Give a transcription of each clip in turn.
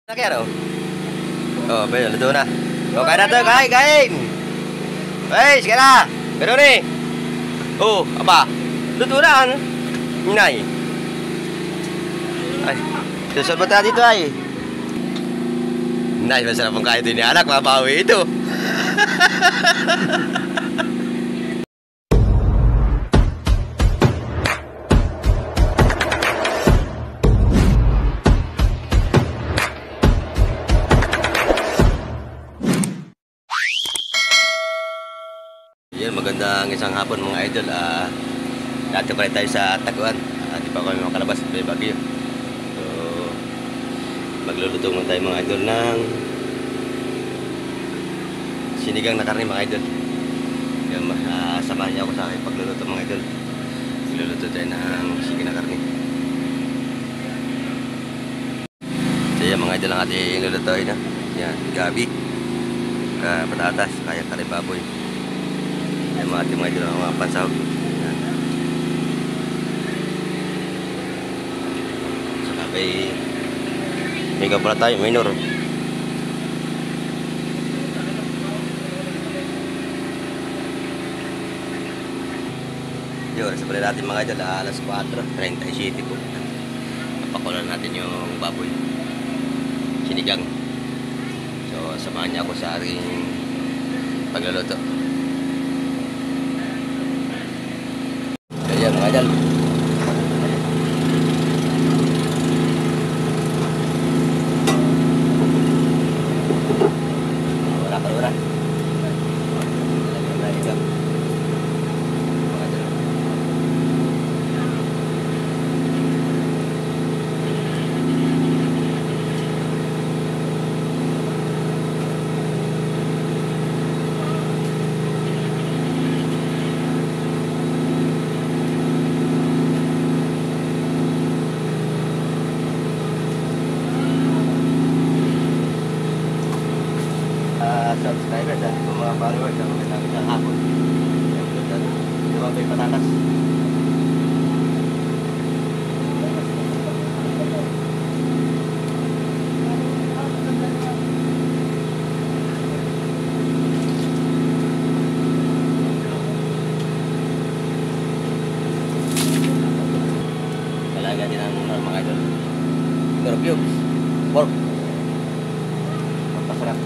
Nakero. Oh, pero luto na. Oh, kain na to, kain. Hey, sige na. Pero ni. Oh, apa? Luto na ano? Inay. Ay, susod ba tayo dito ay? Inay, masarap ang kain ito ni anak, mabawi ito. Yan, magandang isang hapon mga idol. Dati pa rin tayo sa Taguan. Di pa kami makalabas, may bagyo. So, magluluto muna tayo mga idol ng sinigang na karne mga idol. Yan, samahan niyo ako sa akin pagluluto mga idol. Magluluto tayo ng sinigang na karne. So yan mga idol ang ating lulutuin. Yan, gabi, patatas, kaya kare baboy. Yung mga ating mga idol ang mga pansahog. Saka may pala tayo, minor. Yun, sa pala natin mga idol, alas 4:37 po. Napakulan natin yung baboy sinigang. So samahan niya ako sa aking pagluluto. Ayan mga idol. Wala ka ura. Subscribers at mga followers ang magandang isang hapon. Diba may patatas? Kalaga din ang mga idol. Nor cubes. Pork. Magpasarap.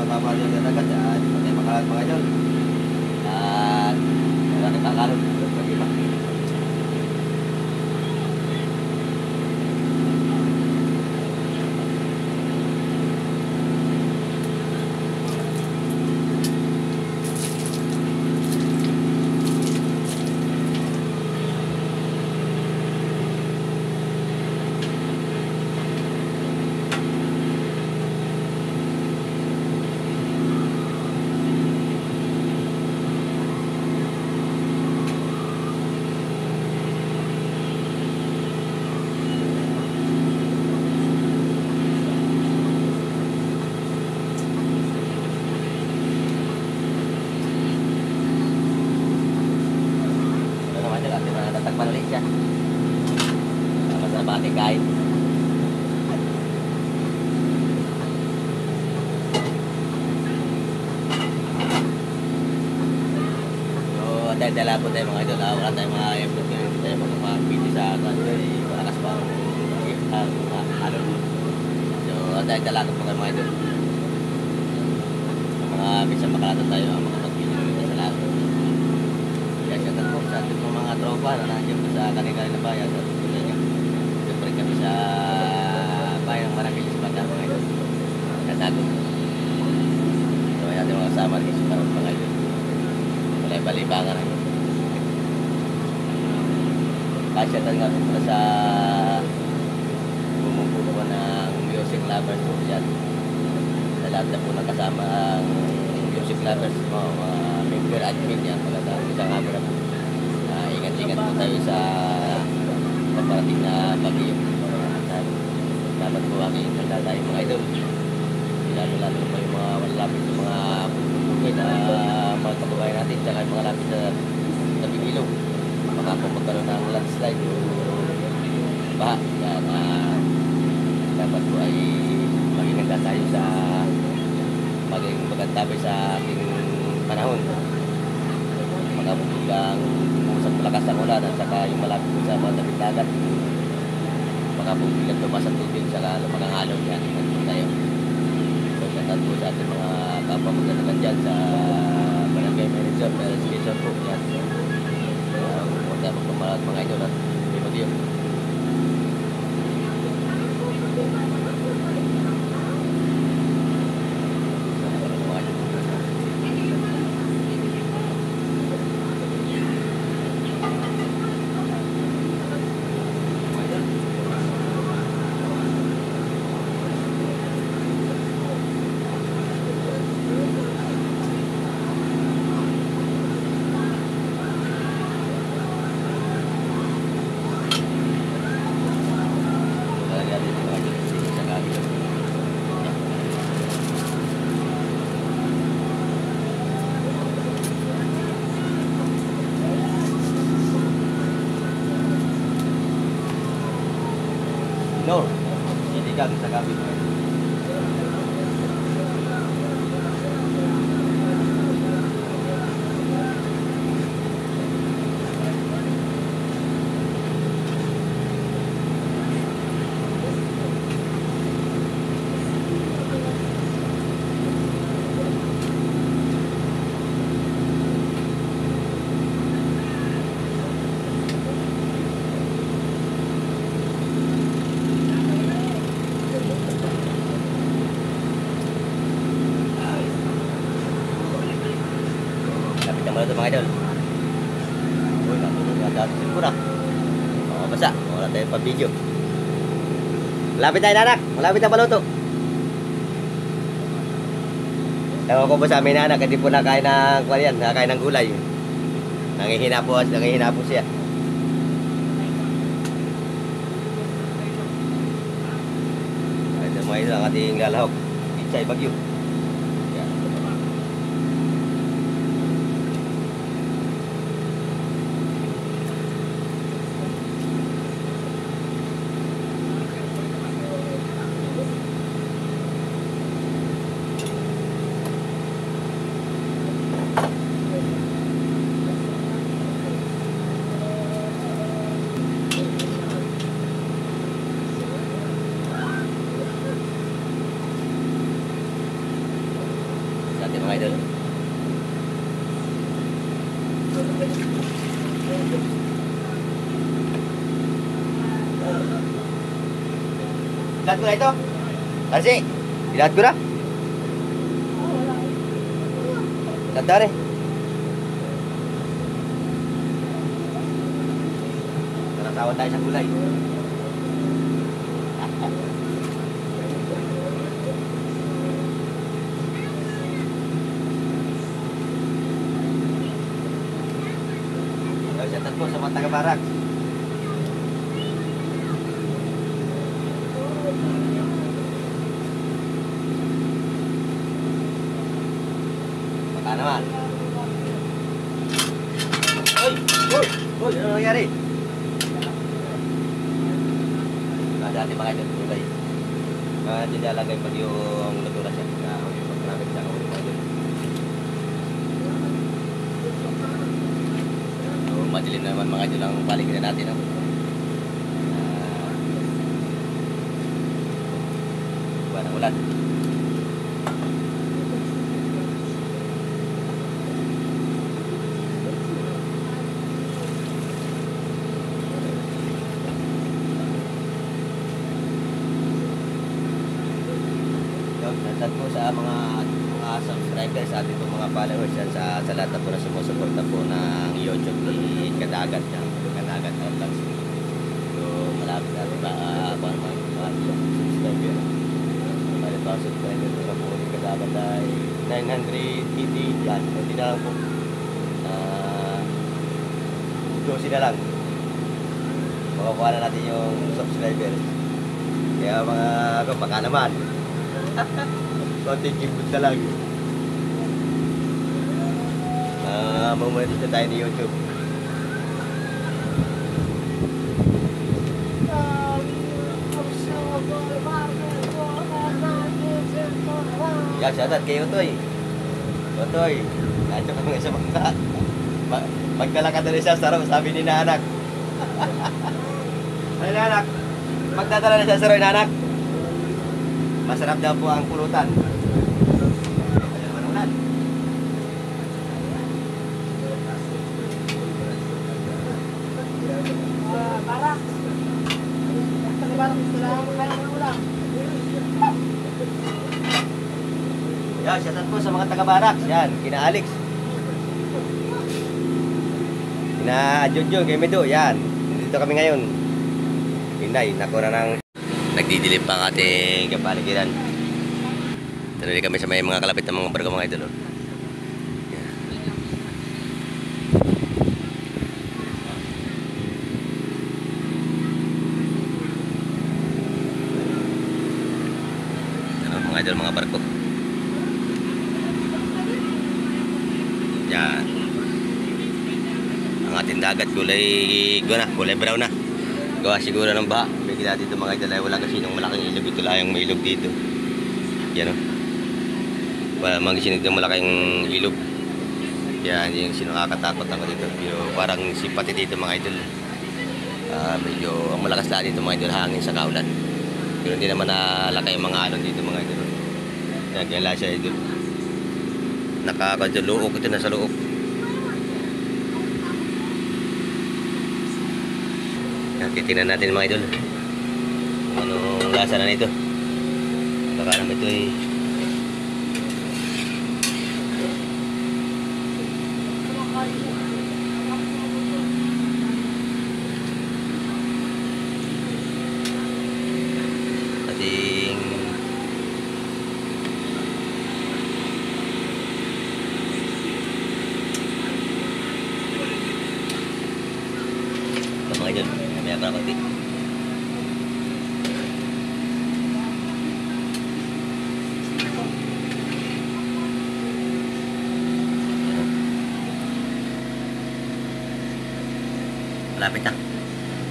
Tama din na agad at patay makalat mga idol at wala nagkakalot pag-iba. Natakpan ulit siya. Masarap ating kain. So, dala po tayo mga idol. Wala tayong mga effort ngayon. Hindi tayo magpapiti sa akin. Malakas pa ang alon. So, dala po kayo mga idol. Mga minsan makalatan tayo ang mga pag-video nito sa lahat. Kaya siya po sa ating mga tropa na nandiyan po sa kanil-kanil na bayan sa tulad niya. Siyempre kami sa bayan ng Maraquiles Banda mga idol. Natagod. So ay natin mga kasama rin sa parang mga idol. Wala balibangan rin. Kasya talaga po pala sa bumubuo ng music lovers po dyan. Sa lahat na po nakasama ang music lovers mo, mga member admin yan, magandang isang camera po. Ingat-ingat po tayo sa parating na bagyo. Salamat po aking handa tayo mga idol. Lalo-lalo pa yung mga malapit sa mga bukid na mga kababayan magkaroon ng landslide o baha. Kaya dapat po ay maging handa tayo sa maging magandabay sa ating panahon. Magkabiglang umusap malakas ang ulan at saka yung malapit po sa mga tabing dagat. Magkabiglang tumas ang tubig saka lumagang alon. Yan, ingat po tayo. So, shout po sa ating mga kapwa magdalagan dyan sa Barangay Manager, Meron Station po. Yan. Huwag tayo magpamalat mga idol at may mag-iyo. No, hindi kami sa gabi. Ito mga idol. Uy, natulog na dati siguro. Basa, wala tayong pa-video. Malapit tayo nanak, malapit na paluto. Ewan ko ba sa amin nanak, hindi po nakain ng kwalian, nakain ng gulay. Nangihina po siya. Ito mga idol ang ating lalahok. Itsay bagyo. Mga idol. Ilat ko na ito. Arsi, ilat ko na. Ilat na rin. Naratawan tayo sa gulay. Shoutout po sa mga taga-barak. Baka naman. Uy, ano nangyari? Dati mga idol, gulay. Dinalagay pag yung natura siya. Yung pagkakit siya kung mga idol. Madilim naman mga idol ang paligid natin. Buwan ng ulan. Shoutout po sa mga subscribers sa ating mga followers yan sa lahat na po na sumusuporta po ng YouTube ni Kadagat Vlogs. So malapit natin ba mga subscriber. Bali pa subscriber na po ni Kadagat ay 980 yan. Hindi na lang po. Close na lang. Makukuha na natin yung subscribers. Kaya mga baka naman. Konting kibot na lang. Mamonetize tayo ni YouTube. Yan, shoutout kay Utoy. Utoy, nandiyo kami sa mga magkalakad na rin siya, sarap, sabi ni Nanak. Ay, Nanak, magdadala na siya sa Roy, Nanak. Masarap daw po ang pulutan. Ayan naman ulan. Barak. Barak sila kaya ng ulam. Yan, shoutout po sa mga taga-Barracks. Yan, kina Alex. Kina Junjun, kay Medo. Yan, dito kami ngayon. Inay, naku na ng... Nagdidilim pa ang ating kapaligiran. Tuloy kami sa may mga kalapit ng mga barko mga idol. Yan. Ano, mga idol, mga barko. Yan. Ang ating dagat kulay brown na. Gawa siguro ng baha. May gila dito mga idol ay wala kasi nung malaking ilog. Ito lang yung may ilog dito. Yan o. Wala mga sinig ng malaking ilog. Yan yung sinakakatakot ako dito. Pero parang simpati dito mga idol. Medyo ang malakas lahat dito mga idol, hangin sa kaulan. Pero hindi naman nalaki yung mga alon dito mga idol. Yan, kaya lang siya idol. Nakakaduluok ito, nasa luok. Yan, titingnan natin mga idol. Anong lasa na nito? Baka naman ito ay ating ito mga idol. Mamaya pa konti.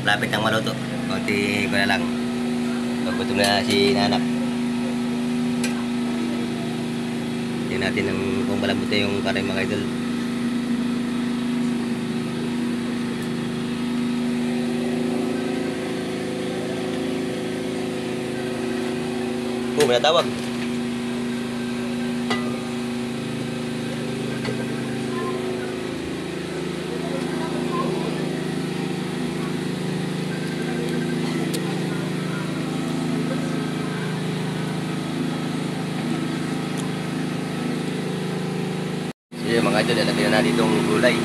Malapit nang maluto. Konti ko na lang. Paggutom na si Nanak. Tingnan natin kung malambot na yung karne mga idol. May natawag. Sige mga idol, lalagyan na natin itong gulay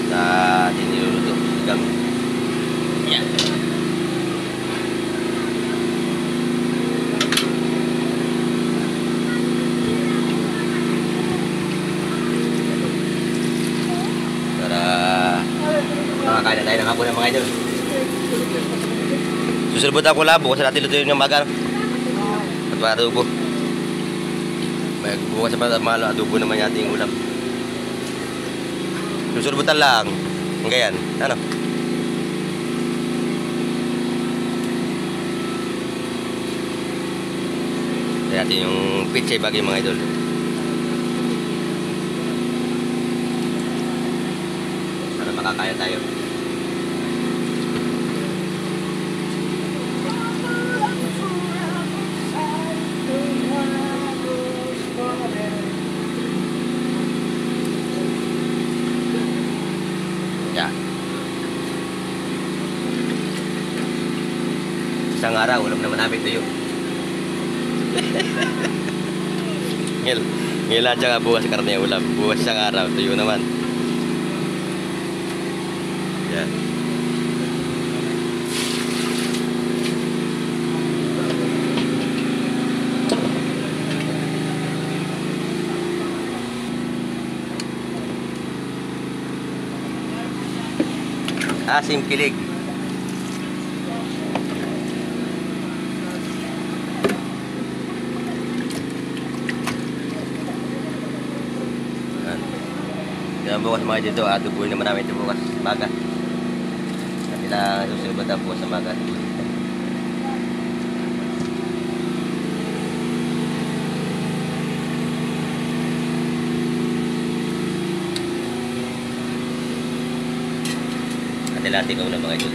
sa ating niluluto. Sigang. Yan. Makakain na tayo ng hapon ng mga idol. Susulbot ako labo kasi natin lutuin yung maga. At para adobo. May bukas sa malo, adobo naman yung ating ulam. Susulbutan lang. Ang ganyan. Ano? Kaya natin yung pitsay bagay mga idol. Para makakaya tayo. Yeah. Isang araw, ulam naman namin tuyo. Ngayon lang siya nga bukas sa karne ulam. Bukas isang araw, tuyo naman. Yan. Asim kilig. Kaya bukas mga dito, adoboy naman namin ito bukas maga. Kasi lang susunod na bukas sa maga. Hati-hati ka muna mga idol.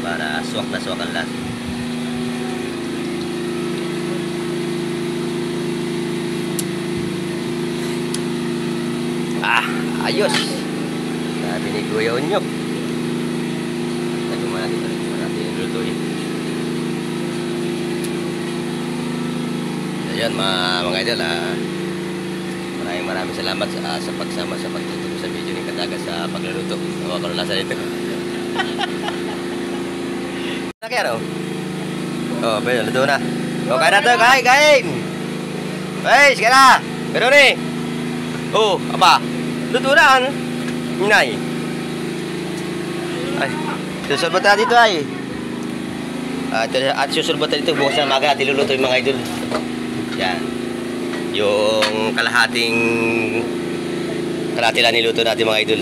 Para suwak na suwak ang lahat. Ayos. Sabi ni Kuya Unyok. Tayo natin yung lutuin. Ayan mga idol, maraming salamat sa pagsama sa pagtutok sa video ni Kataga sa pagluluto. Nawa ko na lasa dito. Nakaya oh, pero luto na. O, kain na to, kain! Hey, sige na! Pero ni! Oh, apa? Luto na, ano? Hinay. Ay, susulbot na dito ay. At susulbot na dito, bukas na maga at iluluto yung mga idol. Yan. Yung kalahati lang niluto natin mga idol.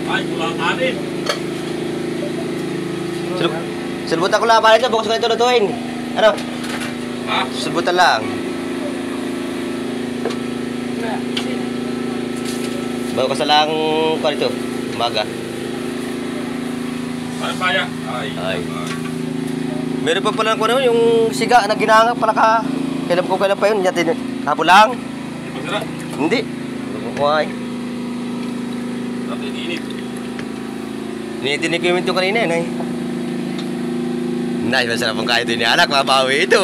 Ay, kulang kanin. Sulbutan ko lang pala ito, bukas ko na ito lutuin. Ano? Ha? Sulbutan lang. Bukas na lang ko ito, umaga. Ay, paya. Ay. Meron pa pala ko naman yung siga na ginangap pala ka. Kailan pa yun? Hapon lang? Di ba sila? Hindi. Why? Dati init. Nitinig ko yung minto kanina yun ay. Nice, masarap ang kahit ni anak, mabawi ito.